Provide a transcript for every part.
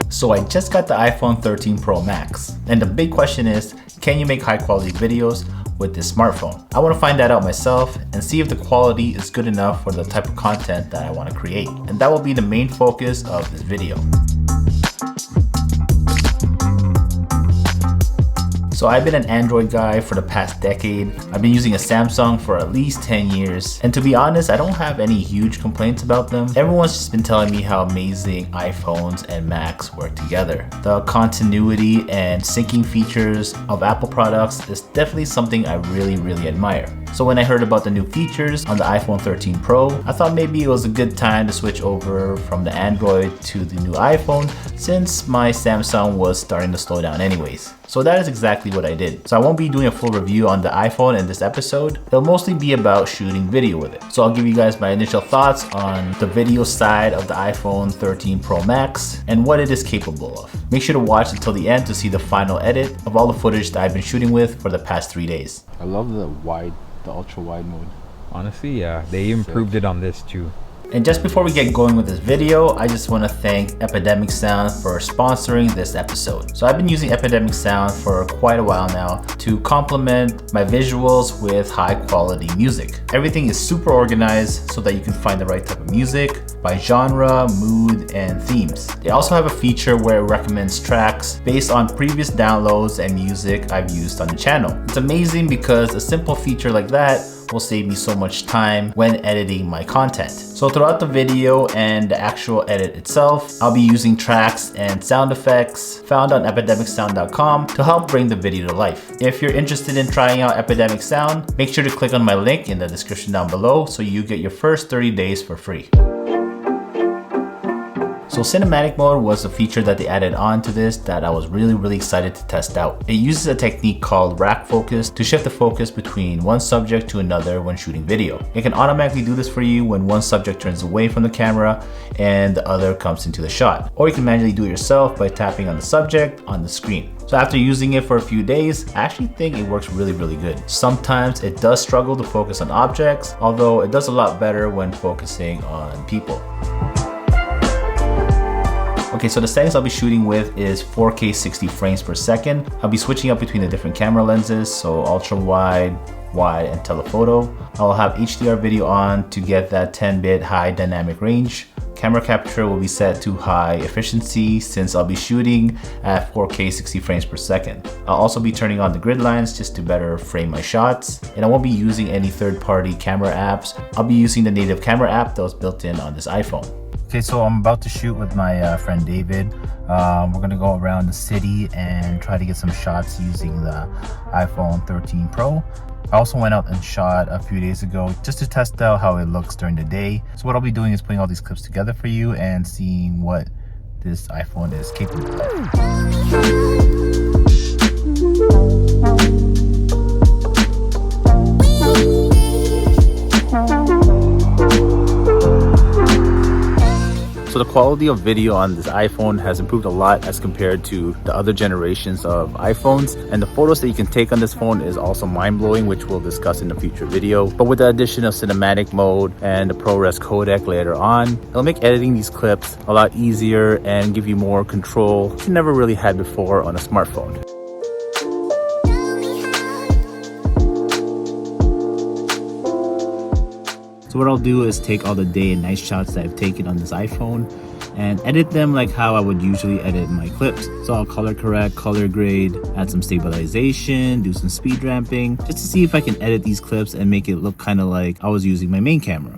So I just got the iPhone 13 Pro Max, and the big question is, can you make high quality videos with this smartphone? I want to find that out myself and see if the quality is good enough for the type of content that I want to create. And that will be the main focus of this video. So I've been an Android guy for the past decade. I've been using a Samsung for at least 10 years. And to be honest, I don't have any huge complaints about them. Everyone's just been telling me how amazing iPhones and Macs work together. The continuity and syncing features of Apple products is definitely something I really admire. So when I heard about the new features on the iPhone 13 Pro, I thought maybe it was a good time to switch over from the Android to the new iPhone since my Samsung was starting to slow down anyways. So that is exactly what I did. So I won't be doing a full review on the iPhone in this episode. It'll mostly be about shooting video with it. So I'll give you guys my initial thoughts on the video side of the iPhone 13 Pro Max and what it is capable of. Make sure to watch until the end to see the final edit of all the footage that I've been shooting with for the past 3 days. I love the ultra wide mode. Honestly, yeah, they improved it on this too. And just before we get going with this video, I just want to thank Epidemic Sound for sponsoring this episode. So I've been using Epidemic Sound for quite a while now to complement my visuals with high quality music. Everything is super organized so that you can find the right type of music by genre, mood, and themes. They also have a feature where it recommends tracks based on previous downloads and music I've used on the channel. It's amazing because a simple feature like that will save me so much time when editing my content. So throughout the video and the actual edit itself, I'll be using tracks and sound effects found on epidemicsound.com to help bring the video to life. If you're interested in trying out Epidemic Sound, make sure to click on my link in the description down below so you get your first 30 days for free. So cinematic mode was a feature that they added on to this that I was really excited to test out. It uses a technique called rack focus to shift the focus between one subject to another when shooting video. It can automatically do this for you when one subject turns away from the camera and the other comes into the shot. Or you can manually do it yourself by tapping on the subject on the screen. So after using it for a few days, I actually think it works really good. Sometimes it does struggle to focus on objects, although it does a lot better when focusing on people. Okay, so the settings I'll be shooting with is 4K 60 frames per second. I'll be switching up between the different camera lenses, so ultra wide, wide, and telephoto. I'll have HDR video on to get that 10-bit high dynamic range. Camera capture will be set to high efficiency since I'll be shooting at 4K 60 frames per second. I'll also be turning on the grid lines just to better frame my shots. And I won't be using any third-party camera apps. I'll be using the native camera app that was built in on this iPhone. Okay, so I'm about to shoot with my friend David. We're gonna go around the city and try to get some shots using the iPhone 13 Pro. I also went out and shot a few days ago just to test out how it looks during the day. So what I'll be doing is putting all these clips together for you and seeing what this iPhone is capable of. So the quality of video on this iPhone has improved a lot as compared to the other generations of iPhones, and the photos that you can take on this phone is also mind-blowing, which we'll discuss in a future video. But with the addition of cinematic mode and the ProRes codec later on, it'll make editing these clips a lot easier and give you more control you never really had before on a smartphone. So what I'll do is take all the day and night shots that I've taken on this iPhone and edit them like how I would usually edit my clips. So I'll color correct, color grade, add some stabilization, do some speed ramping, just to see if I can edit these clips and make it look kind of like I was using my main camera.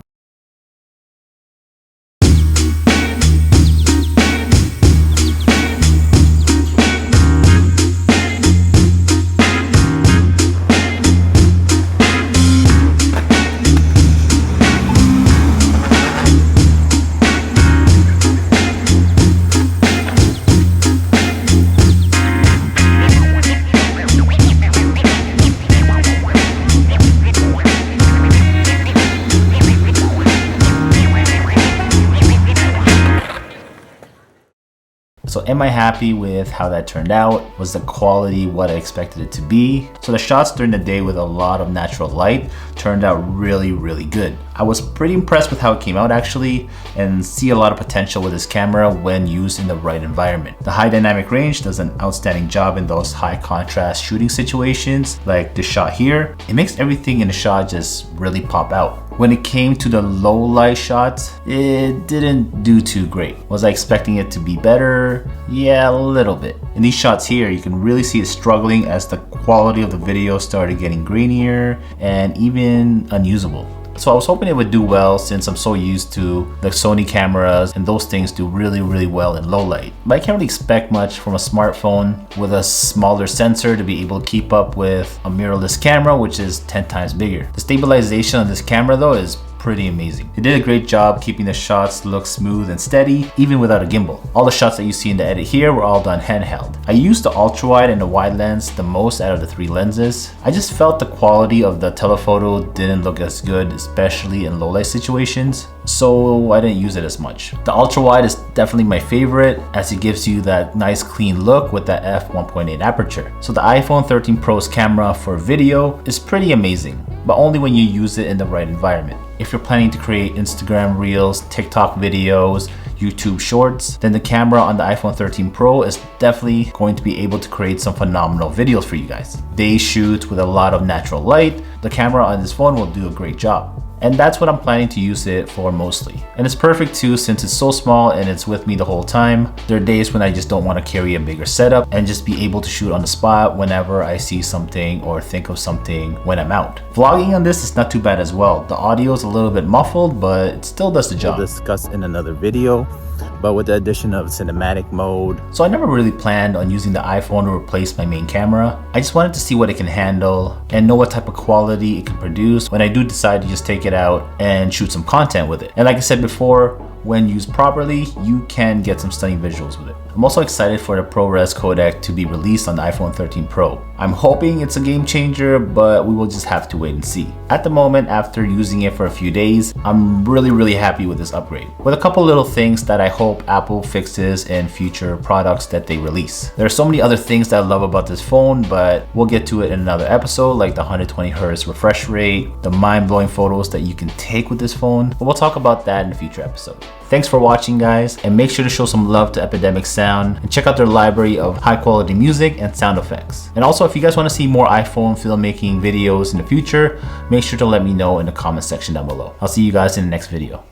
So am I happy with how that turned out? Was the quality what I expected it to be? So the shots during the day with a lot of natural light turned out really good. I was pretty impressed with how it came out actually, and see a lot of potential with this camera when used in the right environment. The high dynamic range does an outstanding job in those high contrast shooting situations like this shot here. It makes everything in the shot just really pop out. When it came to the low light shots, it didn't do too great. Was I expecting it to be better? Yeah, a little bit. In these shots here, you can really see it struggling as the quality of the video started getting grainier and even unusable. So I was hoping it would do well since I'm so used to the Sony cameras and those things do really well in low light. But I can't really expect much from a smartphone with a smaller sensor to be able to keep up with a mirrorless camera, which is 10 times bigger. The stabilization of this camera though is pretty amazing. They did a great job keeping the shots look smooth and steady, even without a gimbal. All the shots that you see in the edit here were all done handheld. I used the ultra wide and the wide lens the most out of the 3 lenses. I just felt the quality of the telephoto didn't look as good, especially in low light situations, so I didn't use it as much. The ultra wide is definitely my favorite as it gives you that nice clean look with that f1.8 aperture. So the iPhone 13 Pro's camera for video is pretty amazing, but only when you use it in the right environment. If you're planning to create Instagram Reels, TikTok videos, YouTube Shorts, then the camera on the iPhone 13 Pro is definitely going to be able to create some phenomenal videos for you guys. Day shoots with a lot of natural light, the camera on this phone will do a great job. And that's what I'm planning to use it for mostly. And it's perfect too since it's so small and it's with me the whole time. There are days when I just don't want to carry a bigger setup and just be able to shoot on the spot whenever I see something or think of something when I'm out. Vlogging on this is not too bad as well. The audio is a little bit muffled, but it still does the job. We'll discuss in another video, but with the addition of cinematic mode. So I never really planned on using the iPhone to replace my main camera. I just wanted to see what it can handle and know what type of quality it can produce when I do decide to just take it out and shoot some content with it. And like I said before, when used properly, you can get some stunning visuals with it. I'm also excited for the ProRes codec to be released on the iPhone 13 Pro. I'm hoping it's a game changer, but we will just have to wait and see. At the moment, after using it for a few days, I'm really happy with this upgrade, with a couple little things that I hope Apple fixes in future products that they release. There are so many other things that I love about this phone, but we'll get to it in another episode, like the 120Hz refresh rate, the mind-blowing photos that you can take with this phone, but we'll talk about that in a future episode. Thanks for watching, guys, and make sure to show some love to Epidemic Sound and check out their library of high quality music and sound effects. And also, if you guys want to see more iPhone filmmaking videos in the future, make sure to let me know in the comment section down below. I'll see you guys in the next video.